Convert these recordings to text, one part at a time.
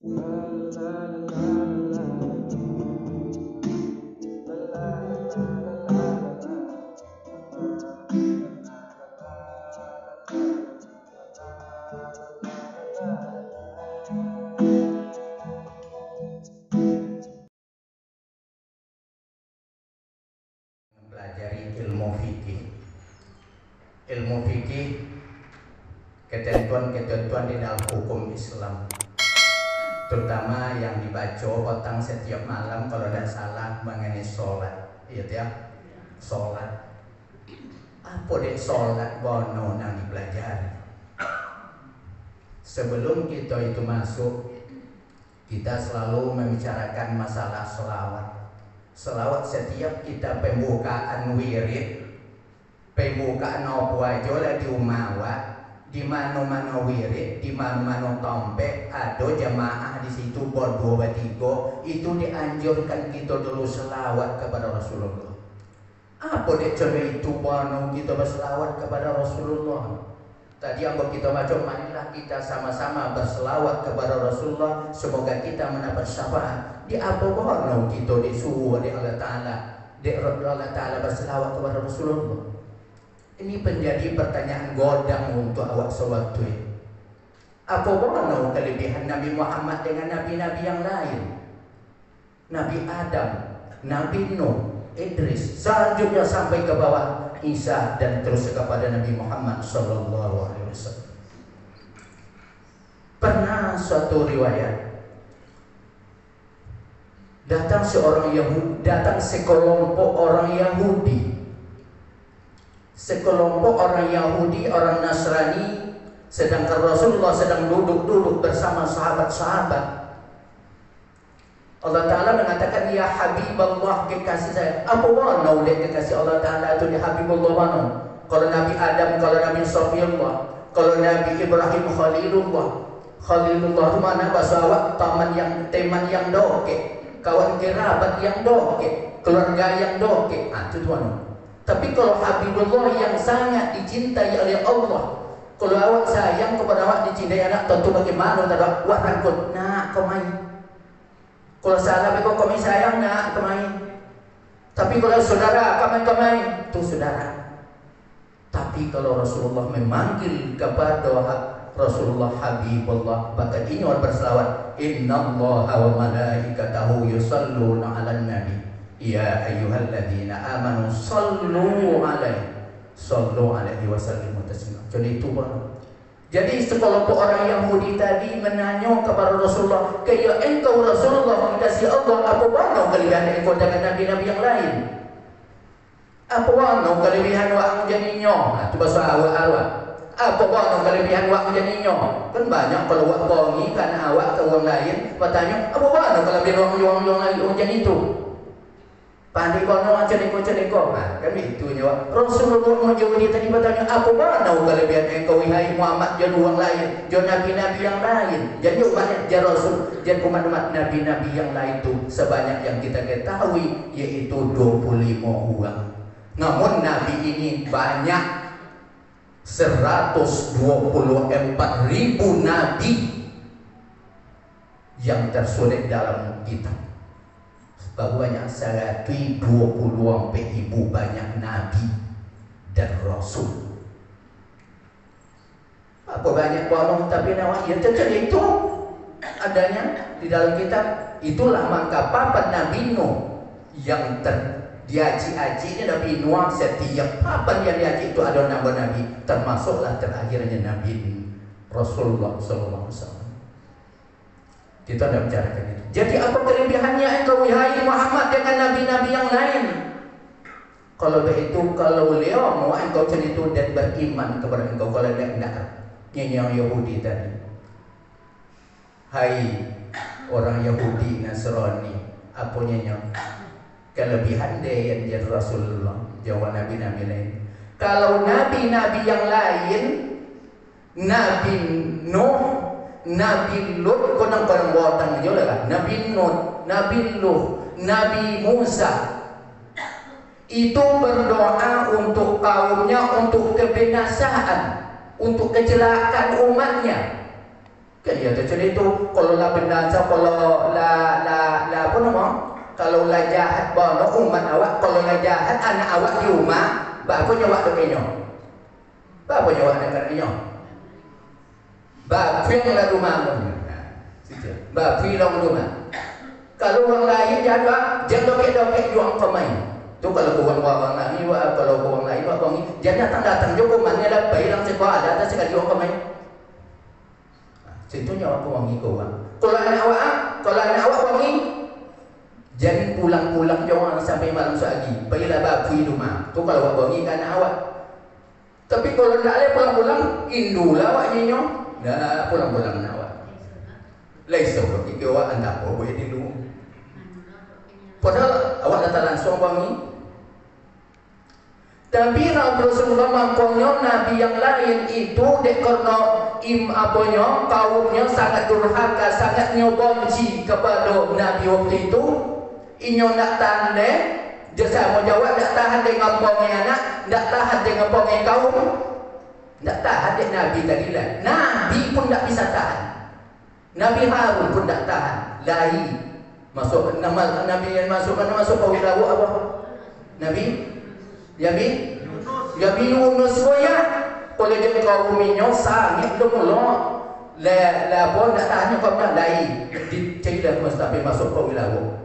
Pelajari ilmu fikih. Ilmu fikih ketentuan-ketentuan di dalam hukum Islam, terutama yang dibaca petang setiap malam kalau tidak salah mengenai sholat, iya ya, sholat. Apa dek sholat bono yang dipelajari? Sebelum kita itu masuk, kita selalu membicarakan masalah selawat. Selawat setiap kita pembukaan wirid, pembukaan apa aja lah di umawa, di mana-mana wirid, di mana-mana tompe, ada jamaah di situ berdua bertiga, itu dianjurkan kita dulu selawat kepada Rasulullah. Apa dek cara itu bono kita berselawat kepada Rasulullah? Tadi yang kita baca, marilah kita sama-sama berselawat kepada Rasulullah, semoga kita mendapat syafaat. Di apa bono kita disuruh di Allah Ta'ala, di Allah Ta'ala berselawat kepada Rasulullah? Ini menjadi pertanyaan godang untuk awak sewaktu ini. Apa bono kelebihan Nabi Muhammad dengan nabi-nabi yang lain? Nabi Adam, Nabi Nuh, Idris, selanjutnya sampai ke bawah Isa dan terus kepada Nabi Muhammad Sallallahu Alaihi Wasallam. Pernah suatu riwayat datang sekelompok orang Yahudi. Sekelompok orang Yahudi, orang Nasrani, sedangkan Rasulullah sedang duduk-duduk bersama sahabat-sahabat. Allah Ta'ala mengatakan, ya Habibullah, kekasih saya. Apa warna oleh kekasih Allah Ta'ala itu di Habibullah mana? Kalau Nabi Adam, kalau Nabi Sofiyullah, kalau Nabi Ibrahim Khalilullah. Khalilullah itu mana? Bahasa awak, teman yang doke, kawan kerabat yang doke, keluarga yang doke. Itu tuan. Tapi kalau Habibullah yang sangat dicintai oleh Allah, kalau awak sayang kepada awak dicintai anak, tentu bagaimana? Tidak, wah rangkut, nak kau main. Kalau salah kami sayang nak kemain. Tapi kalau saudara kami itu saudara. Tapi kalau Rasulullah memanggil kepada Rasulullah Habibullah, maka ini orang berselawat, innallaha wa malaikatahu yusalluna 'alan nabi ya ayyuhalladzina amanu sallu 'alaihi wa sallimu taslima. Jadi itu Bang. Jadi sekelompok orang Yahudi tadi menanya kepada Rasulullah, "Kaya engkau Rasulullah mengasihi Allah, apa warna kelebihan engkau dengan nabi-nabi yang lain? Apa warna kelebihan wak menjadinya?" Itu bahasa awak-awak. Apa warna kelebihan wak menjadinya? Kan banyak kalau wak bongi kan awak ke orang lain, bertanya, "Apa warna kelebihan wak lain menjadi itu?" Pandai kono cereko. Kan itu nyawa. Rasulullah Yahudi tadi bertanya, apa mana kelebihan engkau wahai Muhammad jadi orang lain, jadi nabi-nabi yang lain. Jadi umatnya jadi Rasul, jadi umat nabi-nabi yang lain itu sebanyak yang kita ketahui yaitu 25 orang. Namun nabi ini banyak, 124.000 nabi yang tersulit dalam kitab. Bahwanya 120 ribu banyak nabi dan rasul. Apa banyak bohong tapi nawak ya cecek itu adanya di dalam kitab. Itulah maka papan Nabi Nuh yang diaji-aji ini Nabi Nuh, setiap papan yang diaji itu ada nama nabi, termasuklah terakhirnya Nabi Rasulullah Sallallahu Alaihi Wasallam. Kita tidak bicarakan itu. Jadi apa kelebihannya engkau wahai Muhammad dengan nabi-nabi yang lain? Kalau begitu, kalau beliau mau engkau cerita dan beriman kepada engkau, kalau tidak, nyanyi yang Yahudi tadi. Hai orang Yahudi Nasrani, apa nyanyi? Kelebihan dia yang jadi Rasulullah, jawab nabi-nabi lain. Kalau nabi-nabi yang lain, Nabi Nuh, Nabi Lut, konang-konang watang juga lah. Nabi Nuh, Nabi Lut, Nabi Musa itu berdoa untuk kaumnya, untuk kebinasaan, untuk kecelakaan umatnya. Kan ya jadi itu kalau lah benda kalau la apa nama? Kalau lah jahat bono umat awak, kalau lah jahat anak awak di rumah, apa nyawa dekenya? Apa nyawa dekenya? Bafi yang lah rumahmu. Bafi long rumah. Kalau orang lain jaga, jangan dokek juang pemain. Tu kalau orang lain, kalau orang lain orang ini, jangan datang juga mana lah, bayi lang sekolah ada sekali juang pemain. Contohnya awak wangi kau orang. Kalau anak awak wangi, jangan pulang-pulang jangan sampai malam lagi. Bayilah babi rumah. Tu kalau awak wangi kan anak awak. Tapi kalau tidak ada pulang-pulang, indulah awak nyenyo. Dah pulang-pulang anak awak. Laisa kalau kita awak anda apa boleh dulu. Padahal awak datang langsung wangi. Tapi Rasulullah mangkonya Nabi yang lain itu dek karena apanya kaumnya sangat durhaka, sangat benci kepada Nabi waktu itu. Inyo nak tahan deh, jasa mau jawab nak tahan dengan pongi anak, nak tahan dengan pongi kaum, nak tahan dek Nabi tadi lah. Nabi pun tak bisa tahan. Nabi Harun pun tak tahan. Lahi masuk nama Nabi yang masuk kau tahu apa? Nabi Yabi Yunus ya. Kalau dia kaum minyo sangit tu mula. La pun nak tanya kau nak lai. Dicailah mesti masuk kau wilawo.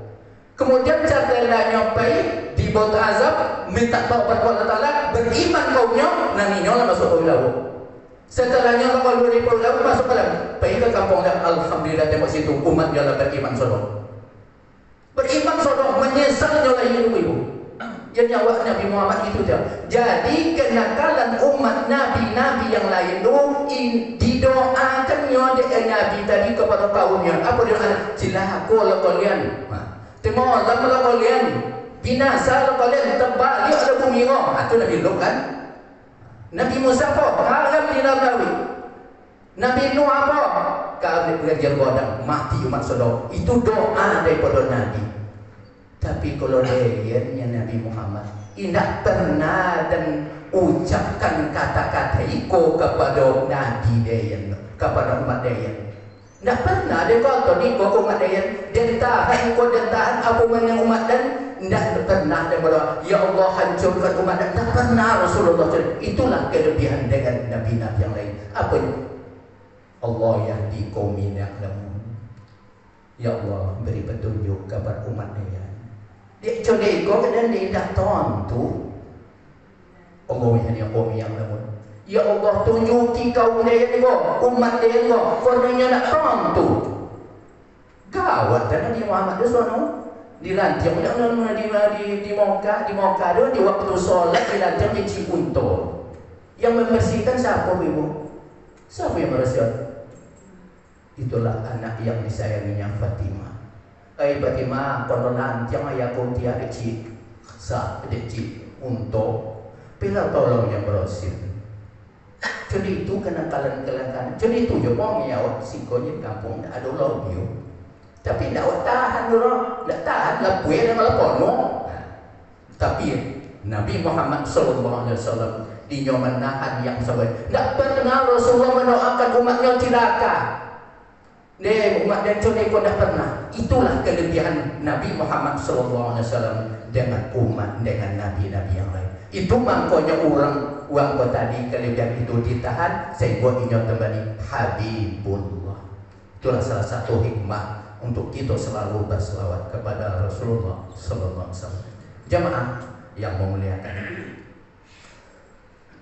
Kemudian caranya nyampai di bot azab minta taubat kepada Allah Taala, beriman kaumnya nanginya lah masuk kau wilawo. Setelahnya kalau 2000 wilawo masuk dalam. Pergi ke kampung dan alhamdulillah tengok situ umat dia lah beriman sodok. Beriman sodok menyesalnya lah ibu-ibu. Yang nyawa Nabi Muhammad itu dia. Jadi kenakalan umat Nabi-Nabi yang lain tu didoakannya dengan Nabi tadi kepada kaumnya. Apa dia kata? Cilaka kalian. Temalam kalian. Binasa kalian. Terbalik ada bumi roh. Itu Nabi Lut kan? Nabi Musa apa? Haram di Nabi. Nabi Nuh apa? Kalau belajar godang mati umat sodok. Itu doa daripada Nabi. Tapi kalau dia Nabi Muhammad tidak pernah dan ucapkan kata-kata iko kepada Nabi dia, kepada umat dia. Tidak pernah dia kata ni kau umat dia, dia tahan kau dan tahan apa mana umat dan tidak pernah dia berdoa ya Allah hancurkan umat dan tak pernah Rasulullah. Itulah kelebihan dengan Nabi-Nabi yang lain. Apa itu? Allah yahdi qaumin ya'lamun. Ya Allah beri petunjuk kepada umat dia. Dia coba ikut dan dia tak tahu tu. Allah yang qaumin ya'lamun. Ya Allah tunjuki kaum dia ni umat dia ni kornanya nak tahu tu. Gawat dan Nabi Muhammad tu sono dilantiang di Mekah tu di waktu solat dilantiang di Cipunto. Yang membersihkan siapa ibu? Siapa yang membersihkan? Itulah anak yang disayanginya Fatimah. Fatimah kalau lantiang ayah kau tiada cik sah cik untuk bila tolong yang bersih. Jadi itu kenakalan. Jadi itu je pun ya sikonya kampung ada lobby. Tapi tidak tahan dulu, tidak tahan lah puan yang malah no. Tapi Nabi Muhammad SAW dia menahan yang sabar. Tidak pernah Rasulullah mendoakan umatnya celaka. Dia umat dan contoh kau tidak pernah. Itulah kelebihan Nabi Muhammad SAW dengan umat dengan Nabi-Nabi yang lain. Itu makanya orang kau tadi kelebihan itu ditahan sehingga ini kembali Habibullah. Itulah salah satu hikmah untuk kita selalu berselawat kepada Rasulullah SAW. Jamaah yang memuliakan.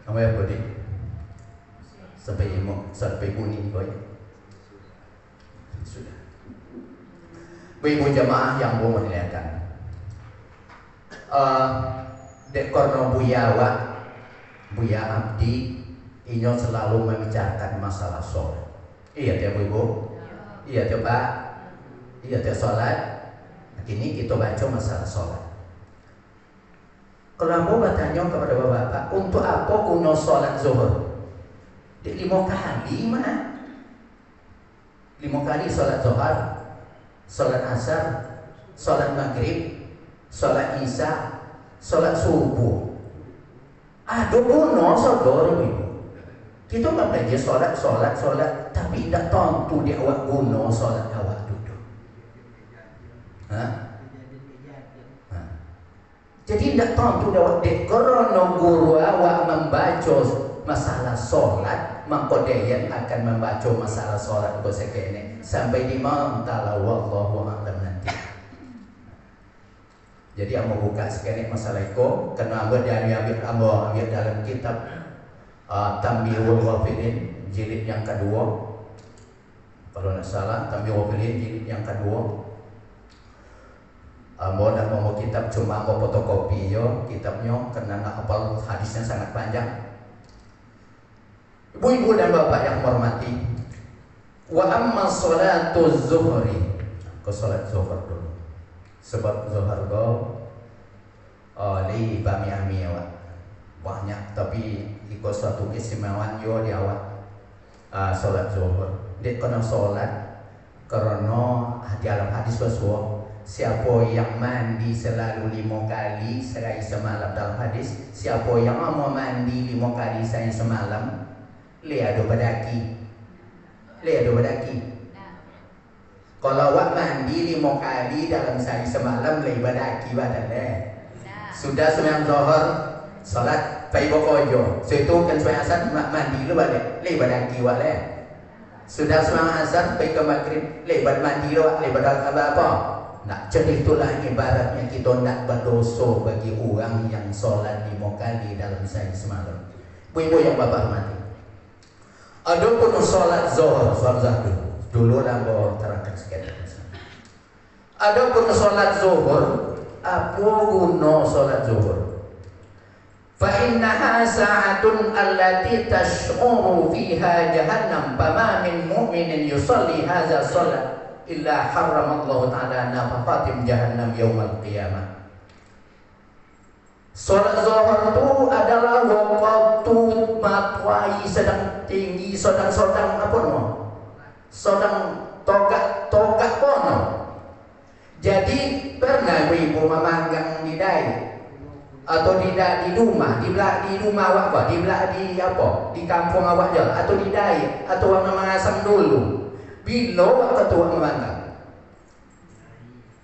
Apa ya bodi? Sampai kuning kau. Sudah. Ibu jamaah yang memuliakan. Dek korno Buya Abdi inyo selalu membicarakan masalah sholat. Iya tiap ibu. Iya tiap Pak. Iya tiap sholat. Kini kita baca masalah sholat. Kalau mau bertanya kepada bapak, untuk apa kuno sholat zuhur? Di 5 kali mana? 5 kali sholat zuhur, sholat asar, sholat maghrib, sholat isya, sholat subuh. Aduh kuno saudara ibu. Kita belajar solat, tapi tidak tentu di awak guna solat awak duduk. Jadi tidak tentu di awak dek korona guru awak membaca masalah solat, mengkodeyan akan membaca masalah solat kau sekene sampai di malam ta'ala wallahu a'lam nanti. Jadi amo buka sekene masalah itu karena amo ambil dalam kitab Tambihul Ghafilin jilid yang kedua. Kalau tidak salah Tambihul Ghafilin jilid yang kedua. Amo nak mau kitab cuma amo fotokopi yo kitabnya karena nak hafal hadisnya sangat panjang. Ibu-ibu dan bapak yang hormati, wa amma salatu zuhri, ke salat zuhur dulu. Sebab zuhur go li bami awak banyak, tapi ikut suatu keistimewaan yo di awak salat zuhur. Dia kena salat karena di dalam hadis bersuah siapa yang mandi selalu 5 kali sehari semalam dalam hadis, siapa yang mau mandi 5 kali sehari semalam lihat badaki. Kalau awak mandi 5 kali dalam sehari semalam lihat badaki badan sudah sembahyang zuhur salat pai bokojo itu kan sembahyang asar mandi lu balik lihat badaki wale sudah sembahyang asar pai ke maghrib lihat mandi lu lihat apa. Nah, jadi itulah ibaratnya kita nak berdosa bagi orang yang solat 5 kali dalam sehari semalam. Ibu-ibu yang bapak hormati, adapun solat zuhur dulu lah mau terangkan sedikit. Adapun solat zuhur, apa guna solat zuhur? Fa innaha sa'atun allati tash'uru fiha jahannam, fama min mu'minin yusalli hadza salat illa haramallahu ta'ala nafafatim jahannam yaumal qiyamah. Salat zuhur itu adalah waktu matwai sedang tinggi, sedang apa no? Sedang togak pono. Jadi pernah ibu memanggang di dai atau di rumah, di rumah awak apa? Di apa? Di kampung awak je atau di dai atau orang mengasam dulu. Bila awak ketua memanggang?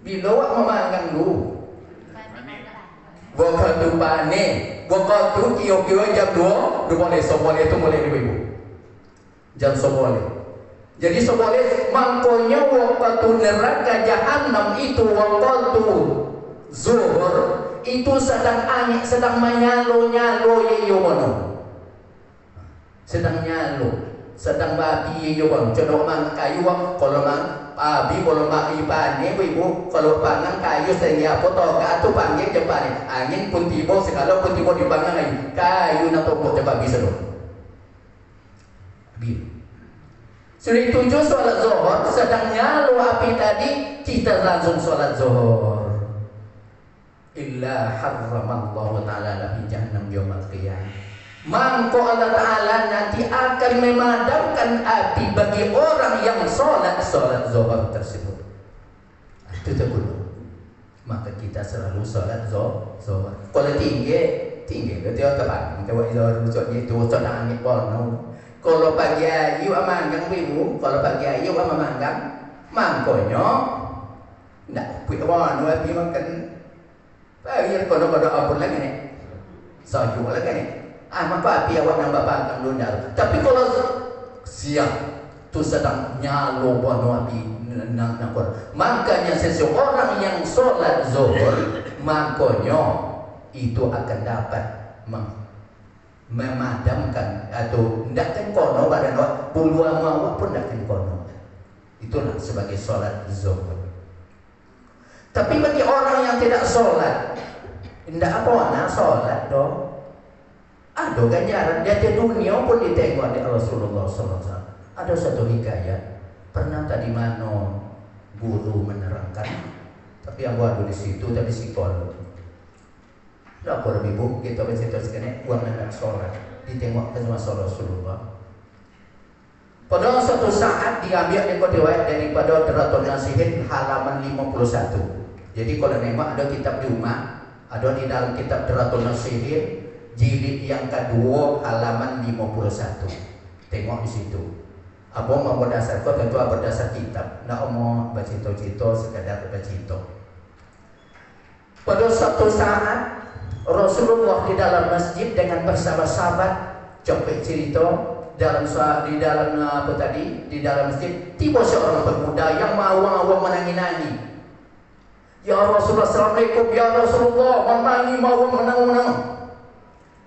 Bila awak memanggang dulu? Waktu panen, waktu kio-kio jam 2 boleh, boleh itu boleh ibu. Jam 10 boleh. Jadi boleh mangkonya waktu neraka jahanam itu waktu zuhur itu sedang angin, sedang menyalo-nyalo yo mono. Sedang nyalo, sedang babi yo bang. Contoh mang kayu kalau mang abi kalau mak ibane ibu kalau pangan kayu sehingga foto ke atau panggil jepane angin pun tiba segala pun tiba di pangan lagi kayu nak toko coba bisa dong bi sudah tujuh sholat zuhur sedang nyalo api tadi kita langsung sholat zuhur illa harramallahu ta'ala lafi jahannam yawmal qiyamah. Mangko Allah Ta'ala nanti akan memadamkan api bagi orang yang sholat zuhur tersebut. Itu dulu. Maka kita selalu sholat zuhur. Kalau tinggi berarti apa? Coba zuhur itu sholat angin bono. Kalau pagi ayu amanggang ibu, kalau pagi ayu amanggang, mangkonya ndak punya bono api makan. Pagi kalau apa lagi nih? Salju lagi nih. Maka api awak nambah panggang lunar. Tapi kalau siang tu sedang nyalo bono api nakor. Makanya seseorang yang sholat zuhur, makanya itu akan dapat memadamkan atau ndakkan kono badan awak, bulu awak pun ndakkan kono. Itulah sebagai sholat zuhur. Tapi bagi orang yang tidak sholat, ndak apa nak sholat dong. Ada ganjaran dia di dunia pun ditengok oleh Rasulullah SAW. Ada satu hikayat pernah tadi mana guru menerangkan, tapi yang buat di situ tadi psikolog. Lapor ibu kita bercerita sekali uang anak sholat ditengok ke Rasulullah. Pada suatu saat diambil riwayat daripada Dratun Nasihin halaman 51. Jadi kalau nembak ada kitab di rumah, ada di dalam kitab Dratun Nasihin jilid yang kedua halaman 51. Tengok di situ. Abang mau berdasar kau tentu berdasar kitab. Nak mau bacito-cito sekadar bacito. Pada suatu saat Rasulullah di dalam masjid dengan bersama-sahabat coba cerita di dalam apa tadi di dalam masjid tiba seorang pemuda yang mau menangi-nangi. Ya Rasulullah, Assalamualaikum ya Rasulullah, mau menang.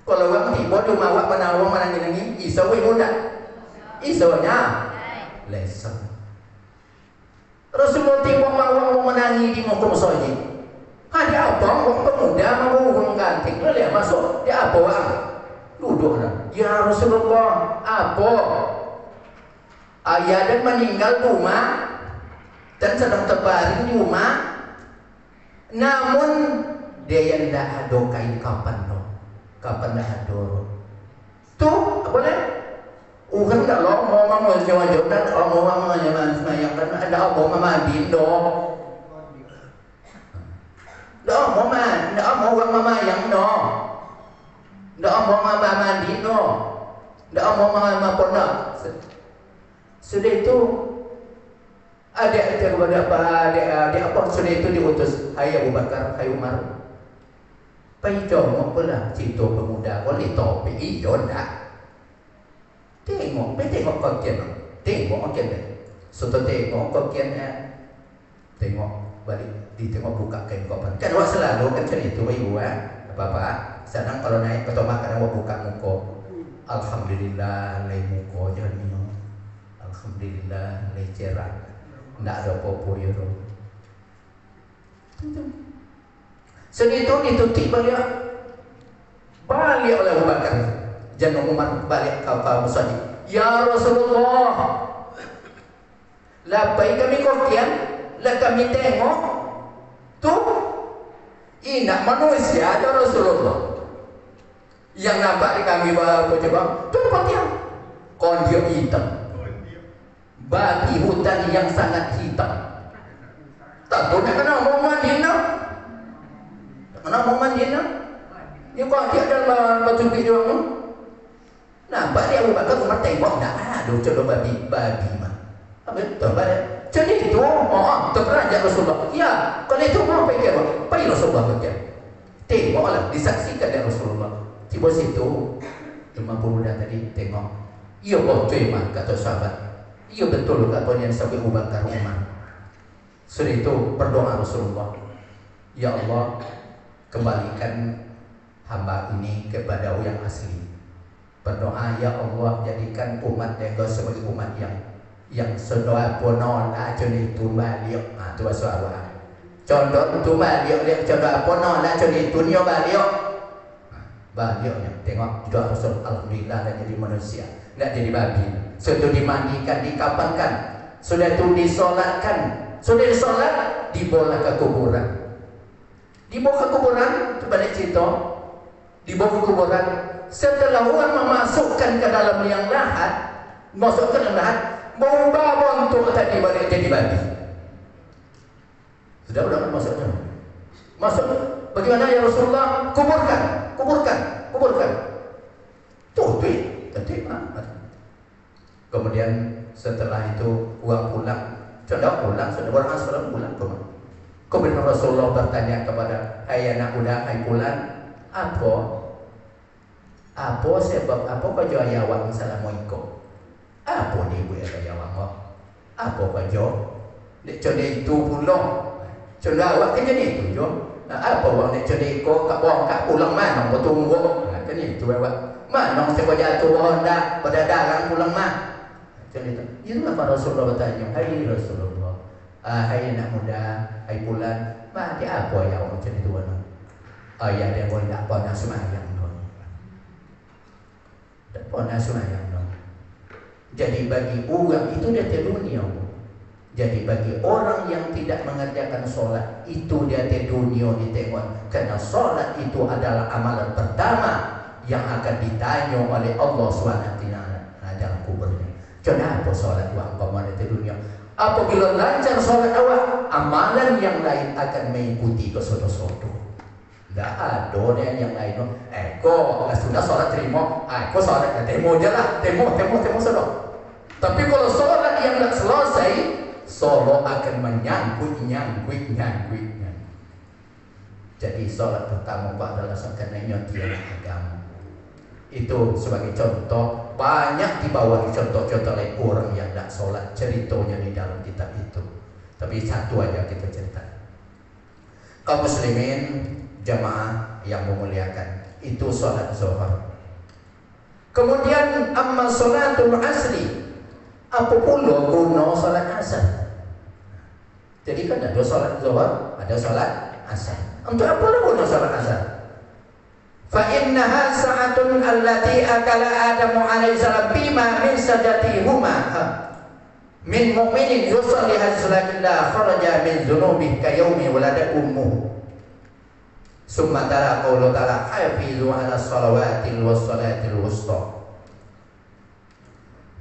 Kalau orang tiba dia mau menangi-nangi, iso we muda. Isonya lesson. Rasulullah tiba mau menangi di muka masjid. Ada abang orang pemuda mau orang ganting. Lalu masuk dia apa orang? Duduk lah. Ya Rasulullah, apa? Ayah dan meninggal di rumah dan sedang terbaring di rumah. Namun dia yang tidak ada kain kapan no. Kapan dah ada. Tuh, apa ni? Orang tak lo mau jauh-jauh dan orang yang kan ada apa mandi do. Dah mau orang mama yang do. Dah mau mama mandi do. Dah mau mama pona. Sudah itu ada kepada apa sudah itu diutus hai Abu Bakar, hai Umar. Pai jom pula cerita pemuda boleh topik iyo dah. Tengok kau kian. Tengok kian deh. Soto tengok kau kian tengok balik ditengok buka kain kopan. Kan awak selalu kan macam itu ibu Bapak. Sedang kalau naik ke tomak kadang awak buka muka. Alhamdulillah lay muka jangan minum. Alhamdulillah lay cerah. Ndak ada apa-apa ya roh. Segitu ditutup balik oleh Abu Bakar. Jangan Umar balik kau masjid. Ya Rasulullah, lapai kami kokian, lah kami tengok tuh inak manusia ada Rasulullah. Yang nampak di kami bawa coba, tuh tempat yang kondio hitam, babi hutan yang sangat hitam. Tak tahu nak kena mau mandi nak, kena mau mandi nak. Dia kau dia dalam batu biru. Nampak dia Abu Bakar Umar tengok dah ada coba babi mah. Betul pada. Jadi itu terperanjat Rasulullah. Ya, kalau itu mau pergi apa? Pergi Rasulullah pergi. Tengoklah disaksikan dari Rasulullah. Tiba situ 50 dah tadi tengok. Iya betul mah kata sahabat. Iya betul kata yang sampai Abu Bakar Umar. Sudah itu berdoa Rasulullah. Ya Allah, kembalikan hamba ini kepada yang asli. Berdoa ya Allah jadikan umat Nego sebagai umat yang sedoa pono lah jadi itu balik. Tu soal. Contoh tu balik dia coba pono lah jadi dunia balik. Baliknya tengok doa Rasul alhamdulillah dah jadi manusia, tak jadi babi. Sudah dimandikan, dikapankan, sudah itu disolatkan, sudah disolat dibawa ke kuburan. Dibawa ke kuburan, tu balik cerita. Dibawa ke kuburan. Setelah orang memasukkan ke dalam liang lahat, masukkan ke dalam lahat, membawa untuk tadi balik jadi babi. Sudah masuknya. Masuk. Bagaimana ya Rasulullah? Kuburkan. Tuh, tadi kemudian setelah itu uang pulang, sudah orang sebelum pulang ke rumah. Kemudian Rasulullah bertanya kepada hai anak muda, hai pulang, apa sebab apa kau jual awak Assalamualaikum? Apa ni buat kau awak? Apa kau jual? Dek cendek itu pulang. Cendek awak kerja ni itu jual. Apa orang dek cendek kau kat buang kat pulang mana? Kau tunggu. Kan itu awak. Mana siapa jatuh hendak pada dalam pulang mah? Cendek itu. Itu apa Rasulullah bertanya? Hai Rasulullah. Hai anak muda, hai pulang. Mah dia apa ya orang cendek itu mana? Ayah dia boleh tak pernah semayang. Pernah semayang dong. Jadi bagi orang itu dia dunia. Jadi bagi orang yang tidak mengerjakan solat itu dia dunia ditengok. Karena solat itu adalah amalan pertama yang akan ditanya oleh Allah SWT dalam kuburnya. Kenapa solat awak paman di dunia? Apabila lancar solat awak, amalan yang lain akan mengikuti ke sodo-sodo. Tidak ada yang lain. Kok sudah sholat terima, kok sholat temo aja lah, temo sholat. Tapi kalau sholat yang tidak selesai, sholat akan menyangkut. Jadi sholat pertama adalah sebenarnya tiada agama. Itu sebagai contoh, banyak dibawa di contoh-contoh lain orang yang tidak sholat, ceritanya di dalam kitab itu. Tapi satu aja kita cerita. Kaum muslimin jamaah yang memuliakan, itu sholat zuhur. Kemudian amma sholatul asri, apa pula guna sholat asar? Jadi kan ada sholat zuhur, ada sholat asar. Untuk apa guna sholat asar? Fa innaha sa'atun allati akala Adamu alaihi salam bima min sajatihuma min mu'minin yusalli hasalillah kharaja min dzunubih ka yaumi walada ummuh. Summa tala qawlu ta'ala hafizu ala salawatil wassalatil wusta.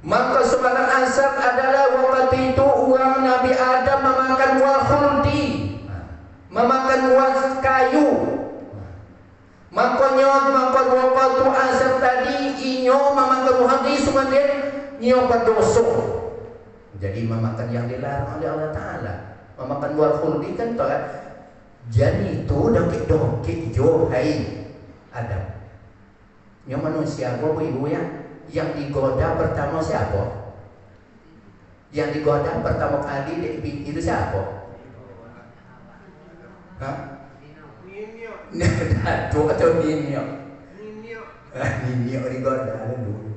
Maka sholat asar adalah waktu itu uang Nabi Adam memakan buah khuldi, memakan buah kayu. Makanya waktu asar tadi inyo memakan buah khuldi semuanya inyo berdosa. Jadi memakan yang dilarang oleh Allah Ta'ala. Memakan buah khuldi kan toh. Jadi itu dokik jo hai Adam. Yang manusia bapak ibu yang digoda pertama siapa? Yang digoda pertama kali itu siapa? Hah? Datu atau Ninyo? Ninyo digoda dulu.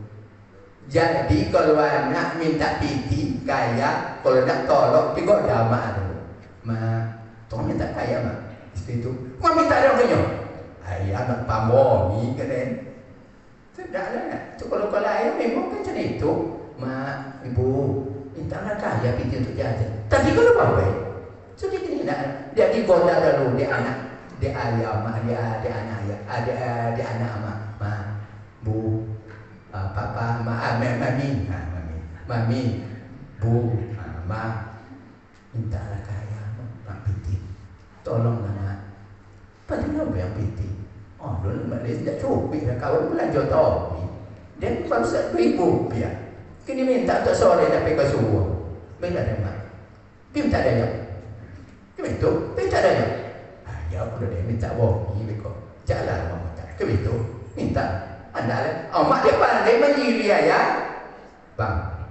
Jadi kalau anak minta piti kaya, kalau nak tolong digoda mak dulu. Tolong minta kaya mak. Istri itu, mak minta dia punya. Ayah nak pamoni kan? Tidak lah. Kalau ayah memang kan macam itu. Mak, ibu mintalah kaya piti untuk jajan. Tapi kalau bapak, jadi gini nak, dia digoda dulu dia anak. Dia ayah mak, dia anak ayah, dia anak mak, bu, papa, mami, bu, mintalah kaya, mak piti, tolonglah mak. Padahal apa yang piti? Oh, dulu mak dia tidak cukup, kawan belanja topi, dia bangsa 2.000 rupiah. Kini minta untuk sore tapi ke subuh, bela dia mak, minta dia, itu, minta dia. Ya aku dah minta bohong ni kok. Jalan mak minta. Ke itu minta. Anak mak dia pandai menjili ya. Bang.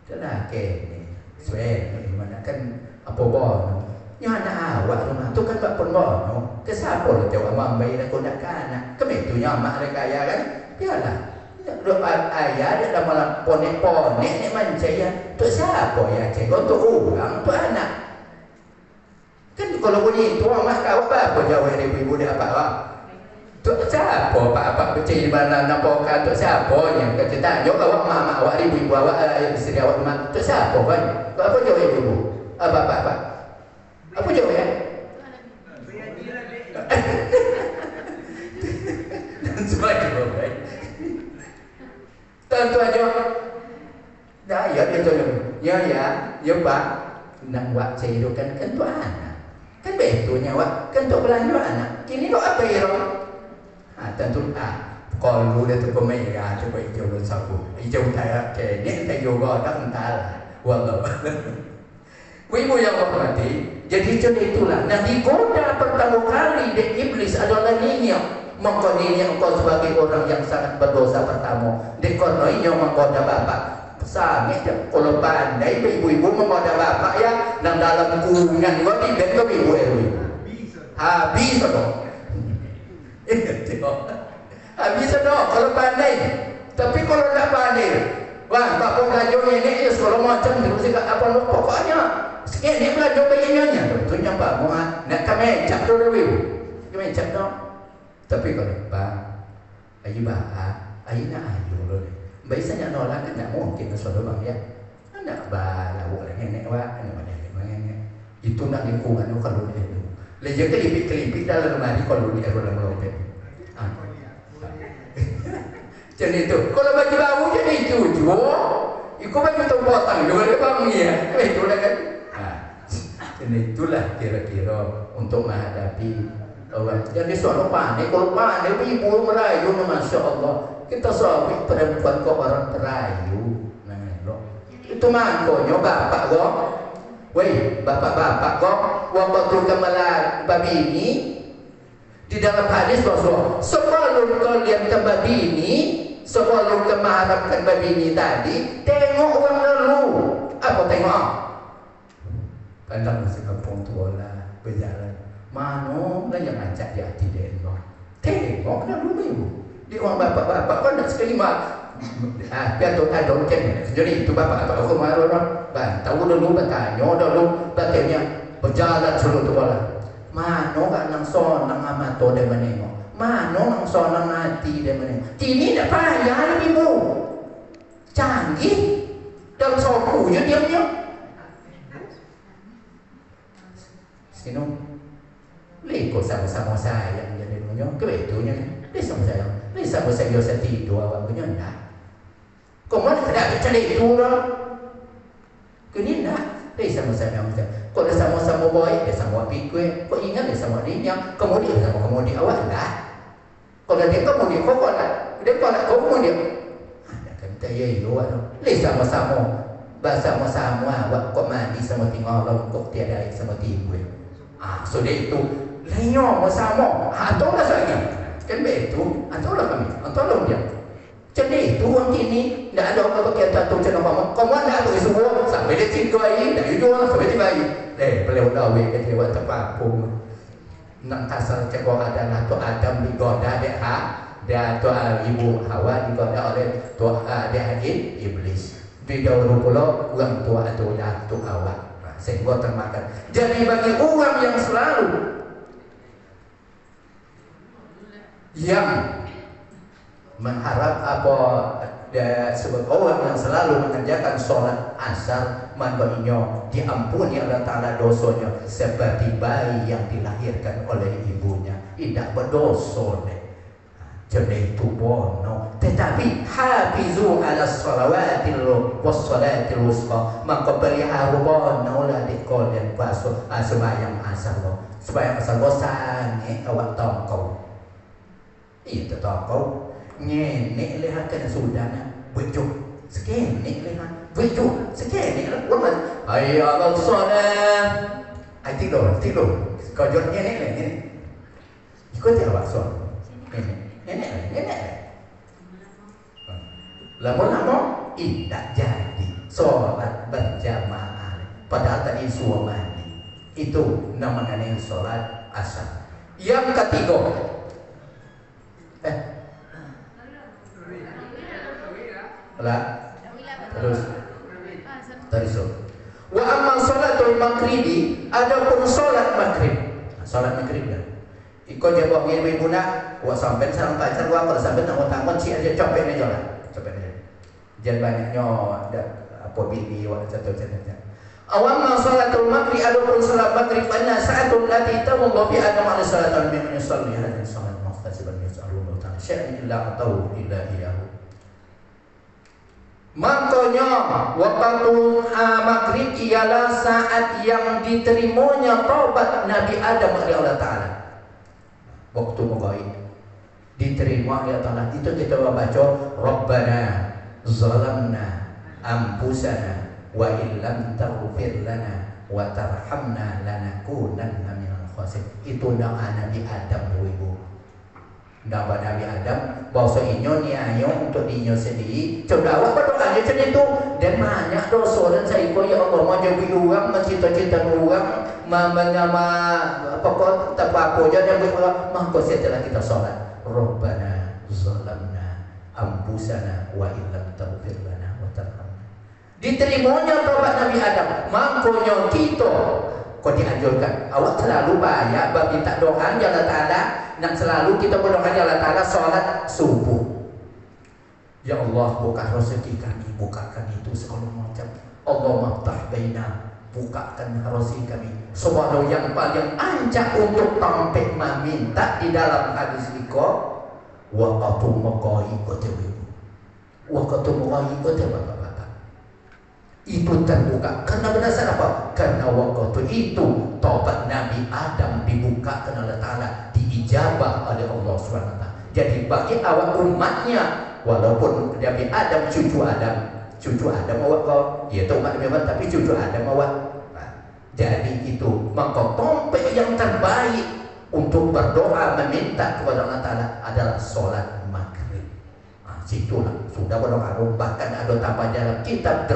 Jelah ke ni. Suai ni mana kan apa bono. Nya anak awak rumah tu kan tak pun bono. Ke siapa lu tengok mak bayi nak kodak kan anak. Ke itu nya mak dia kaya kan. Biarlah. Doa ayah dia dah malam ponek-ponek ni mancaya. Tu siapa ya cik? Untuk orang tu anak. Kan kalau bunyi itu mak kau apa jawab ibu dia apa? Tu siapa apa percaya di mana nampakkan tu siapa yang kata tanya awak mak awak ibu awak isteri awak mak tu siapa kan? Apa jawab ibu? Apa? Apa jawab ya? Dan sebagainya baik. Tentu aja. Dah ya dia tu ya pak nak buat cero kan tu anak. Kan betulnya wak, kan untuk belanja anak. Kini dok apa ya? Tentu kalau dia tu pemerah coba hijau dan sapu. Hijau saya kene tak yoga tak entar. Wallah. Ibu yang hormati, jadi contoh itulah. Nah digoda pertama kali di iblis adalah Ninyo. Maka Ninyo engkau sebagai orang yang sangat berdosa pertama. Dikonoinya menggoda bapak. Sangat kalau pandai ibu-ibu menggoda bapak ya nang dalam kurungan kau di bed kau ibu habis dong habis dong kalau pandai. Tapi kalau tak pandai wah tak pun belajar ini kalau macam terus apa lo pokoknya sikit ni belajar bayinya tentunya pak mau nak kami cak tu dulu kami cak dong. Tapi kalau pak ayu nak ayu lo biasanya nolak kan tak mungkin suatu bang ya. Nak balau lagi nenek wak, itu nak lingkungan kalau dia itu. Lepas kelipit dalam lemari kalau dia dalam lobet. Jadi itu, kalau baju baru jadi itu ikut baju tu potong juga dia bang ya. Itulah kan. Jadi itulah kira-kira untuk menghadapi Jadi soal pandai, kalau pandai ibu merayu, masya Allah. Kita suami perempuan kok orang terayu, itu mangkonya bapak kok. Woi, bapak-bapak kok waktu kemalan babi ini di dalam hadis Rasulullah, sebelum kalian ke babi ini, sebelum ke mengharapkan babi ini tadi, tengok orang lalu. Apa tengok? Pandang masih kampung tua lah, berjalan. Mano lah yang ngajak di hati dia Allah. Tengok lalu ibu. Di orang bapak-bapak kan nak sekali biar tu ada orang jadi itu bapak-bapak aku marah orang. Tahu dulu bertanya dulu bertanya berjalan seluruh tu bola. Mano kan nang son nang amato dia menengok. Mano nang son nang hati dia menengok. Ini tak payah ibu. Canggih dalam sokunya diamnya. Sino leko sama-sama sayang jadi punya kebetulannya dia sama sayang dia sama saya biasa tidur awak punya enggak kau mana ada cari itu lah kini enggak dia sama saya kau dia sama-sama boy dia sama pikir kau ingat dia sama dia kemudian sama kemudian awak enggak kalau dia kemudian kau nak dia kau kemudian ada kan saya itu dia sama-sama bersama-sama awak kau mandi sama tinggal kau tiada sama timbul sudah itu lenyong bersama atau lah saya kan betul atau lah kami atau lah dia jadi itu orang kini tidak ada orang berkata tu macam apa kamu ada tu semua sampai dia cinta ini dari dua sampai tiba ini beliau dah weh dia buat terpapung nak kasar cakap adalah tu Adam digoda dia dia tu ibu Hawa digoda oleh tu dia iblis di dahulu pula orang tua atau tu Hawa sehingga termakan. Jadi bagi orang yang selalu yang mengharap apa sebab orang yang selalu mengerjakan sholat asar manfaatnya diampuni Allah Ta'ala dosanya seperti bayi yang dilahirkan oleh ibunya tidak berdosa jadi itu bono tetapi hafizu ala salawatil wassalatil wusta maka pelihara bono lah di kalian puasa sembahyang asar sembahyang asar sange awak tongkau itu tongkau nyenek lihat kena sudana bujuk sekenek lihat bujuk sekenek lah orang hayya ala salat ai tidur kau jod nyenek ikut ya awak so nenek lama-lama tidak jadi sholat berjamaah padahal tadi suamani itu namanya sholat asar. Yang ketiga terus wa amma sholatul maghribi adapun sholat maghrib dah iko jawab ibu nak wah sampai sarang pacar wah kalau sampai nak tangan si aja copet aja lah jangan banyaknya ada apa bibi wah contoh awam salatul maghrib adapun salat maghrib anna sa'atul lati tamullahu bi adam alaihi salatu min yusalli hadhihi salat muhtasiban yas'alullah ta'ala syai'an illa atau illa iyahu makanya waktu maghrib ialah saat yang diterimanya taubat Nabi Adam oleh Allah Ta'ala waktu membaik diterima oleh Allah itu kita baca Rabbana zalamna anfusana wa illam taghfir lana wa tarhamna lanakunanna minal khasirin itu doa Nabi Adam ibu doa Nabi Adam bahasa inyo niayo untuk dinyo sendiri coba awak berdoanya macam itu dan banyak dosa dan saya ya Allah mau jadi orang mencita-cita orang menama pokok apa jadi maka setelah kita sholat Rabbana zalamna anfusana wa illam taghfir lana wa tarhamna diterimanya taubat Nabi Adam makanya kita kau dianjurkan awak selalu banyak minta doa ya Allah Ta'ala dan selalu kita berdoa ya Allah Ta'ala sholat subuh ya Allah buka rezeki kami bukakan itu segala macam Allah maftah baina bukakan rezeki kami sebuah yang paling ancak untuk tampil meminta di dalam hadis iko waqatu maqai kotewi waqatu maqai kotewi bapak-bapak Itu terbuka karena berdasar apa? Karena waktu itu taubat Nabi Adam dibuka karena Allah Ta'ala diijabah oleh Allah SWT. Jadi bagi awak umatnya, walaupun Nabi Adam cucu Adam awak kau, ya umat Nabi Adam tapi cucu Adam awak. Jadi itu maka topik yang terbaik untuk berdoa meminta kepada Allah Ta'ala adalah sholat maghrib. Situlah sudah berdoa. Bahkan ada tambah dalam kitab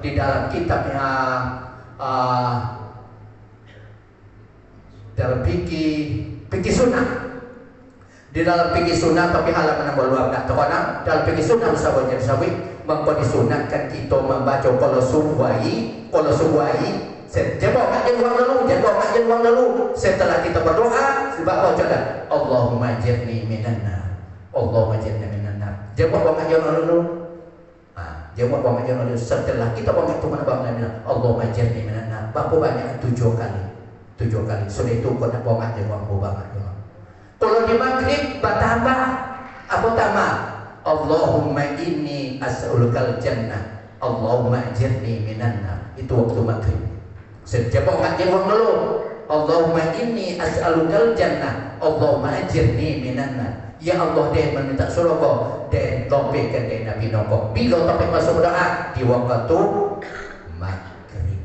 di dalam kitabnya dalam fikih sunnah, di dalam fikih sunnah tapi halaman yang luar tak tahu dalam fikih sunnah sahabatnya sahabat mengko disunatkan kita membaca kalau subwai jaga kat uang dulu setelah kita berdoa sebab apa jaga Allahumma jirni minan nar Allahumma jirni minan nar jawab uang aja dulu jawab uang aja dulu setelah kita uang itu mana bang Allahumma jirni minan nar berapa banyak 7 kali sudah itu kau nak uang aja uang banget kalau di maghrib bertambah apa tambah Allahumma inni as'alukal jannah Allahumma ajirni minan nar itu waktu maghrib. Sejak enggak jawab dulu Allahumma inni as'alukal jannah Allahumma ajirni minan nar. Ya Allah dia meminta surga dan topikkan dari Nabi Noko bila topik masuk doa di waktu maghrib.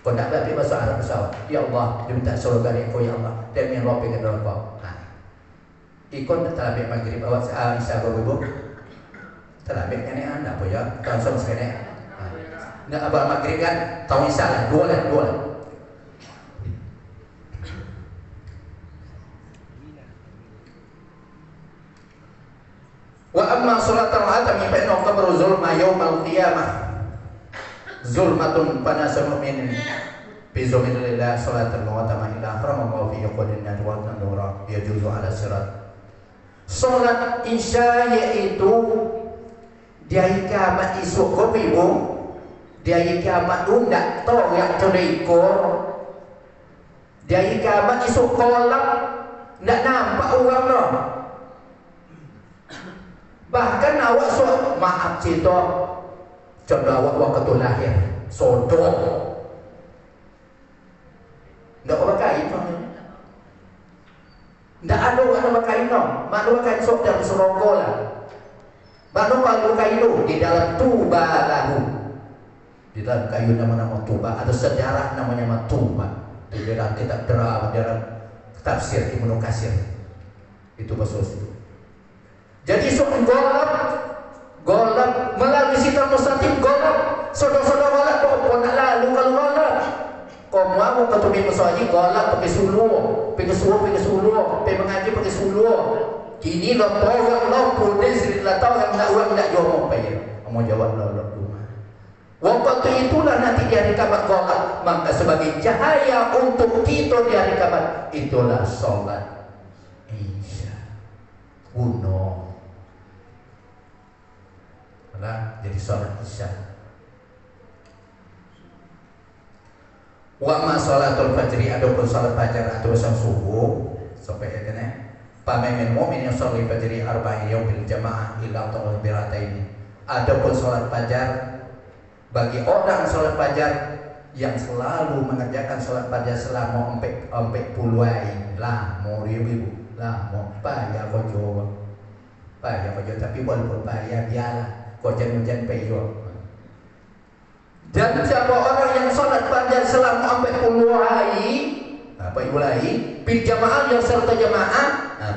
Kau nak berarti masuk Arab pesawat ya Allah dia minta surga dari kau ya Allah dan yang topikkan dari kau. Ikut terlebih maghrib awak Isa ibu terlebih kan anda apa ya langsung sekali nggak abang maghrib kan tahu Isa lah dua lah wa amma salat al-atami fa innahu qabru zulma yaumal qiyamah zulmatun panasul mu'minin bi zulmillah salatul mu'tamah ila haramallahu fi yaqudin wa tanura yajuzu ala sirat. Salat isya yaitu dia ikamat isuk kopimu dia ikamat undak tong yang terikor dia ikamat isuk kolak ndak nampak orang no. Bahkan awak maaf cerita contoh awak waktu lahir sodok ndak pakai itu ndak ada orang pakai no makna pakai sok dalam seronggo lah makna kalau pakai itu di dalam tuba lahu di dalam kayu nama-nama tuba ada sejarah namanya tuba di dalam kitab dalam tafsir Ibnu Katsir itu bahasa itu. Jadi sok golab melalui sitar mustatim golab sodok-sodok golab kok nak lalu kalau golab kau mau ketemu musaji golab pakai suluh pakai mengaji pakai suluh kini lo tahu sendiri lah tahu yang nak uang nak jawab apa ya mau jawab lo waktu itulah nanti di hari kiamat golab maka sebagai cahaya untuk kita di hari kiamat itulah sholat isya kuno lah jadi sholat isya. Wa ma sholatul fajri adapun salat fajar atau subuh sampai kene pamemen mukmin yang sholat fajri arba'in yaum bil jamaah ila takbiratain. Adapun salat fajar bagi orang salat fajar yang selalu mengerjakan salat fajar selama 40 hari lah mau ribu lah mau payah kojo tapi walaupun payah biarlah kojan-kojan payah. Dan siapa orang yang sholat fajar selama 40 hari bil jamaah yang serta jamaah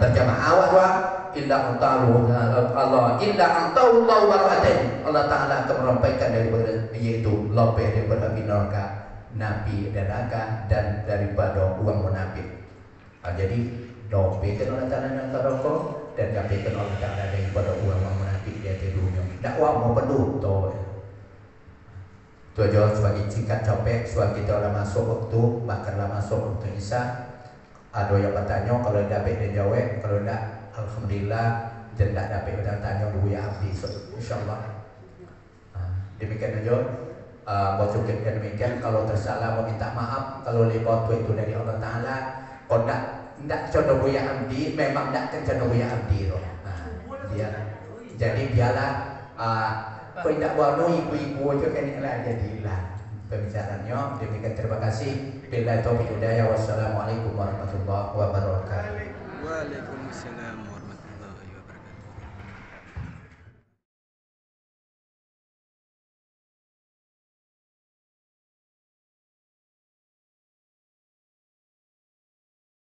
berjamaah awak illa antahu Allah illa antahu Allah barakatin Allah Ta'ala akan merampaikan daripada yaitu lebih daripada neraka nabi dan neraka dan daripada uang munafik. Jadi dobekan Allah Ta'ala neraka dan dapatkan Allah Ta'ala daripada uang munafik dia di dunia dakwah mau penuh tujuan sebagai singkat capek sebagai kita lah masuk waktu bahkan lah masuk waktu isya ada yang bertanya kalau dapat dan jawab kalau tidak alhamdulillah dan tidak dapat dan tanya dulu ya abdi insyaallah demikian aja buat cukup demikian kalau tersalah mau minta maaf kalau lewat itu dari Allah Ta'ala kalau tidak contoh ya abdi memang tidak contoh ya abdi dia jadi biarlah Kau tidak bono ibu-ibu aja kan lah jadilah pembicaraannya. Demikian terima kasih. Billahi taufiq hidayah. Wassalamualaikum warahmatullahi wabarakatuh. Waalaikumsalam.